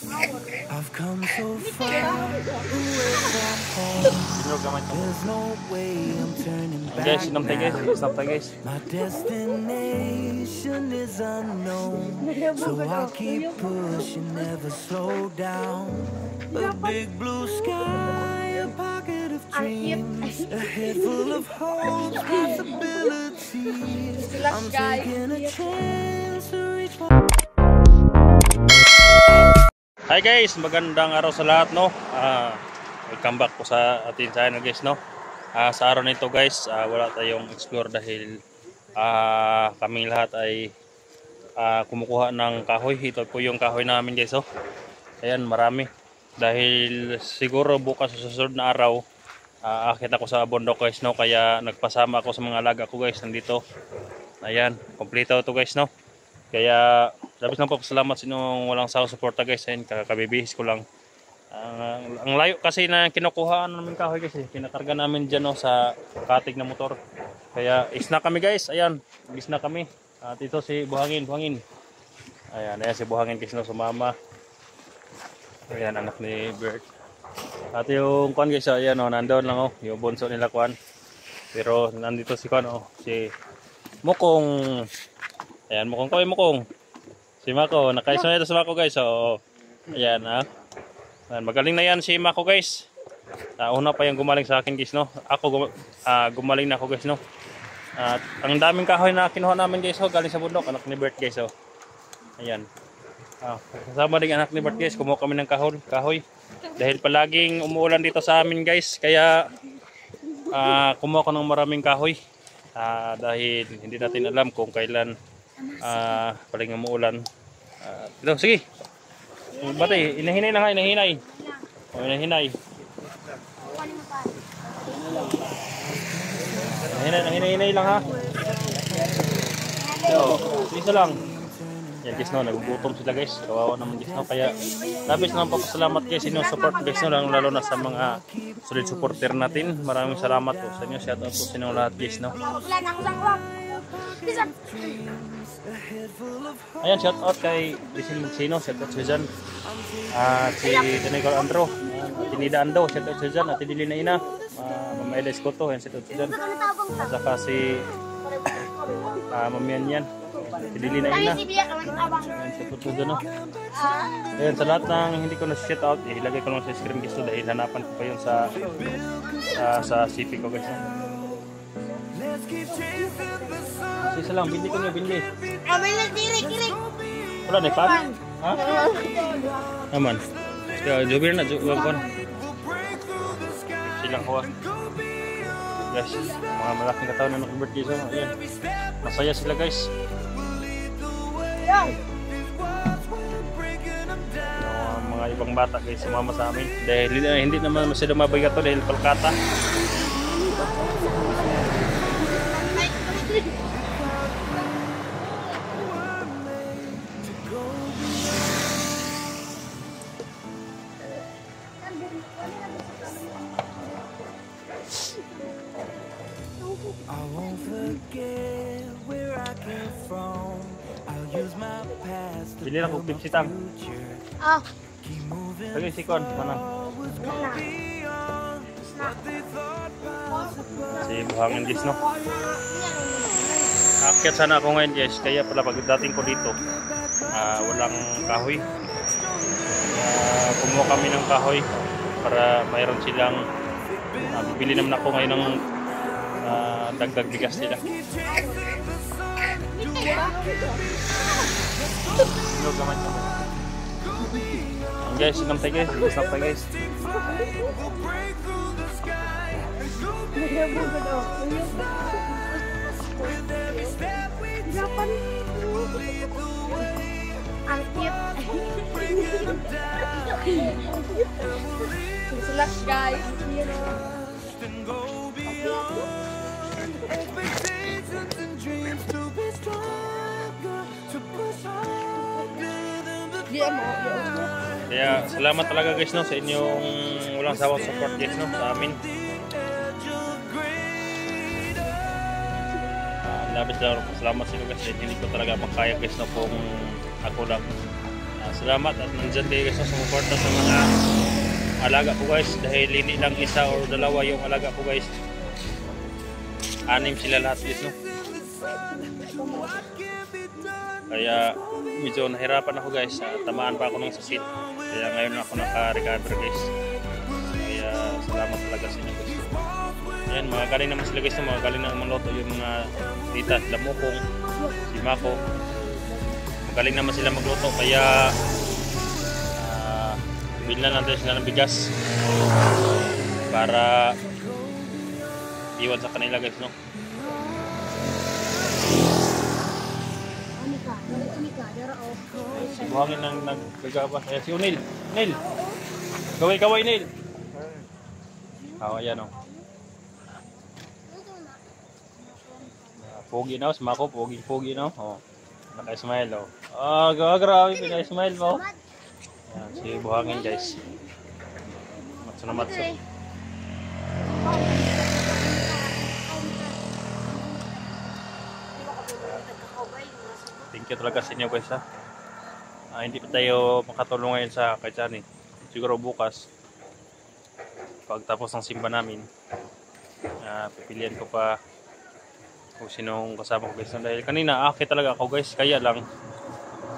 I've come so far away from home. There's no way I'm turning back now. My destination is unknown, so I keep pushing, never slow down. A big blue sky, a pocket of dreams, a head full of hopes, possibilities. I'm taking a chance to reach for. Hi guys, magandang araw sa lahat, no. Welcome back po sa ating channel guys, no. Sa araw nito guys, wala tayong explore dahil kaming lahat ay kumukuha ng kahoy. Ito po yung kahoy namin guys, oh. Ayan, marami. Dahil siguro bukas sa susunod na araw, akit ako sa bundok guys, no. Kaya nagpasama ako sa mga alaga ko guys, nandito. Ayan, kompleto ito guys, no. Kaya labis lang po salamat sa inyong walang sawang suporta guys. Ayun, kakabibihis ko lang. Ang layo kasi na kinukuhaan namin kahoy guys, kinakarga namin dyan, no, sa katig na motor. Kaya isna kami guys. Ayan, isna kami. At ito si Buhangin. Ayan, si Buhangin guys, no, sumama. Ayan, anak ni Bert. At yung kuan guys, ayan, no, nandoon lang, oh, yung bunso nila kuan. Pero nandito si kuan, oh, si Mukong. Ayan, Mukong. Si Mako, nakaisa na ito sa Mako guys. So, ayan, magaling na yan si Mako guys. Una pa yung gumaling sa akin guys, no. Ako gumaling na ako guys, no. At ang daming kahoy na kinuha namin guys, oh, galing sa bundok, anak ni Bert guys, oh. Ayan. Kasama din anak ni Bert guys, kumuha kami ng kahoy. Dahil palaging umuulan dito sa amin guys, kaya kumuha ko ng maraming kahoy. Dahil hindi natin alam kung kailan paling umuulan. Ito, sige. Batay, inahinay na nga, inahinay. Inahinay lang ha. So, isa lang. Yan guys, no, nagugutom sila guys. Kawawa naman guys, no. Kaya labis naman po salamat guys, inyong support guys, no, lalo na sa mga solid supporter natin. Maraming salamat po sa inyo. Shout out po sa inyong lahat guys, no. Ayan, shout out kay Lisin Magsino, shout out Susan. Si Tinigal Andro, Tinida Ando, shout out Susan. At Tidili na Ina, Mama Eda Escoto, shout out Susan. At saka si Mamian yan, Tidili na Ina, shout out Susan, no. Ayan, sa lahat ng hindi ko na shout out, ilagay ko lang sa screen guys, dahil hanapan ko pa yun sa CP ko guys, no. Isa lang, bindi ko niya, bindi. Kirik. Wala na, pa? Ha? Aman. Jubir na, jubir. Silang kuha. Guys, mga malaking katawan na nakibirthday so. Ayan. Masaya sila guys. Mga ibang bata guys, sumama sa amin. Dahil hindi naman masyadong mabigat to dahil Kolkata. I won't forget where I came from. I'll use my past to Bili lang kung tipsy tang. keep moving Lagi sikon, mana? Si Buhangin guys, no. Akyat sana ako ngayon guys, kaya pala pagdating ko dito, walang kahoy. Kumuha kami ng kahoy para mayroon silang bibili naman ako ngayon ng dagdag bigas nila. Guys, sinamtay guys, sinamtay guys. Slash guys. Kaya salamat talaga guys, no, sa inyong walang sawang support guys, no, sa amin. Labis lang salamat sa inyo guys, hindi ko talaga makaya guys, no, kung ako lang salamat at nandyan din guys sa sumuporta sa mga alaga po guys, dahil hindi lang isa o dalawa yung alaga po guys, 6 sila lahat guys, no? Kaya medyo nahirapan ako guys, tamaan pa ako ng sakit, kaya ngayon ako naka-recover guys. Kaya salamat talaga sa inyo guys. Ayan, mga galing naman sila guys, mga galing naman luto yung mga tita, sila Mukong, si Mako, magaling naman sila magluto, kaya bilhan natin sila ng bigas para iwan sa kanila guys, no? Si Buhangin nang naggagawa. Ayan si Unil. Nil! Kaway, Nil! Ayan o. Pogi na o, Smako, pogi na o. Naka-smile o. Grabe, pinaka-smile po. Ayan, si Buhangin guys. Matso na matso. Thank you talaga sa inyo guys ha. Hindi pa tayo makatulong ngayon sa Kajani. Siguro bukas, pagtapos ng simba namin, pipilian ko pa kung sinong kasama ko guys. Dahil kanina akit talaga ako guys, kaya lang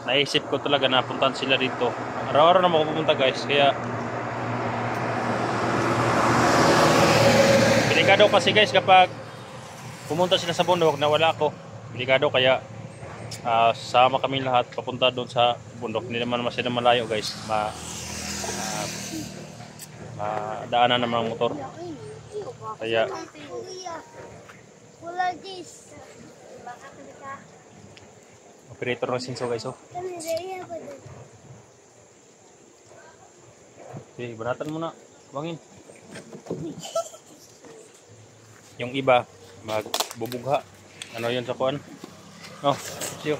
naisip ko talaga na puntahan sila dito. Araw-araw na mapupunta guys, kaya delikado kasi guys kapag pumunta sila sa bundok na wala ako. Delikado, kaya sama kami lahat papunta doon sa bundok. Hindi naman masyadong malayo guys, daanan naman ng motor. Kaya operator ng sinso guys, oh. Okay, banatan mo na, bangin. Yung iba magbubugha. Ano yun sa kuan? Oh, siyo.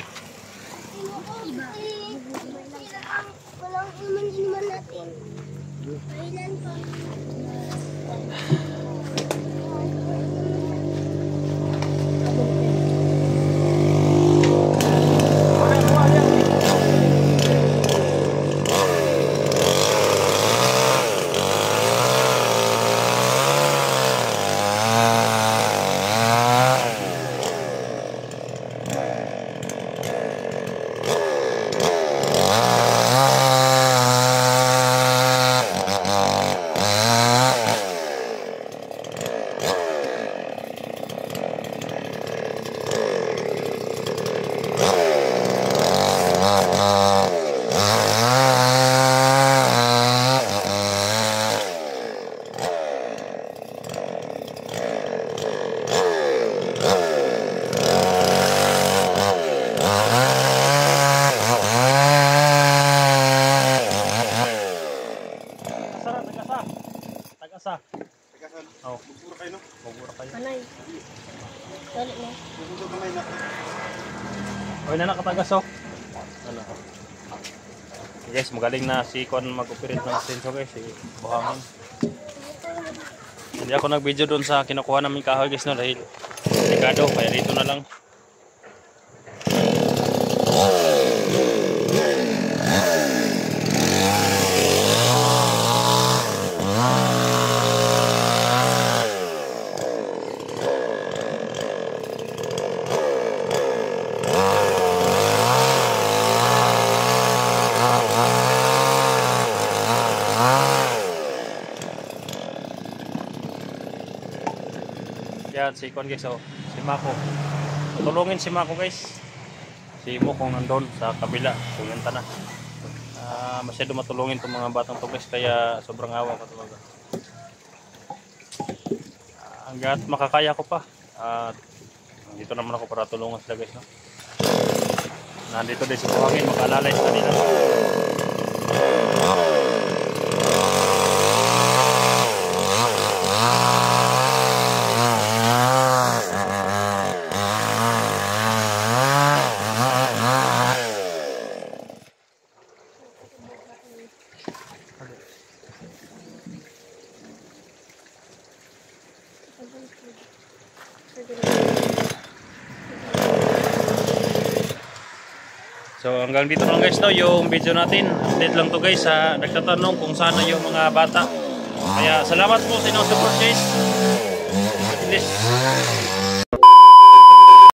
Walang iman natin. Kailan pa? Oh. Bugura kayo, no? Bugura kayo. Panay. Dali mo. Bugura kamay na. Oy, na nakatagas, oh. Ano? Guys, magaling na si Kon mag-operate ng sensor guys, si Buhangin. Hindi ako nag-video doon sa kinukuha namin kahoy guys, no, dahil delikado, kaya dito na lang. Yan si Kon guys, oh, si Mako. Tulungin si Mako guys. Si Mukong nandun sa kabila, pumunta na. Masyado matulungin itong mga batang to guys, kaya sobrang awa ko talaga. Hanggat makakaya ko pa. Dito naman ako para tulungan sila guys, no? Nandito din si Buhangin, mag-alalay sa kanila. So hanggang dito lang guys no, yung video natin. Update lang to guys sa nagtatanong kung saan na yung mga bata. Kaya salamat po sa inyong support guys. God bless.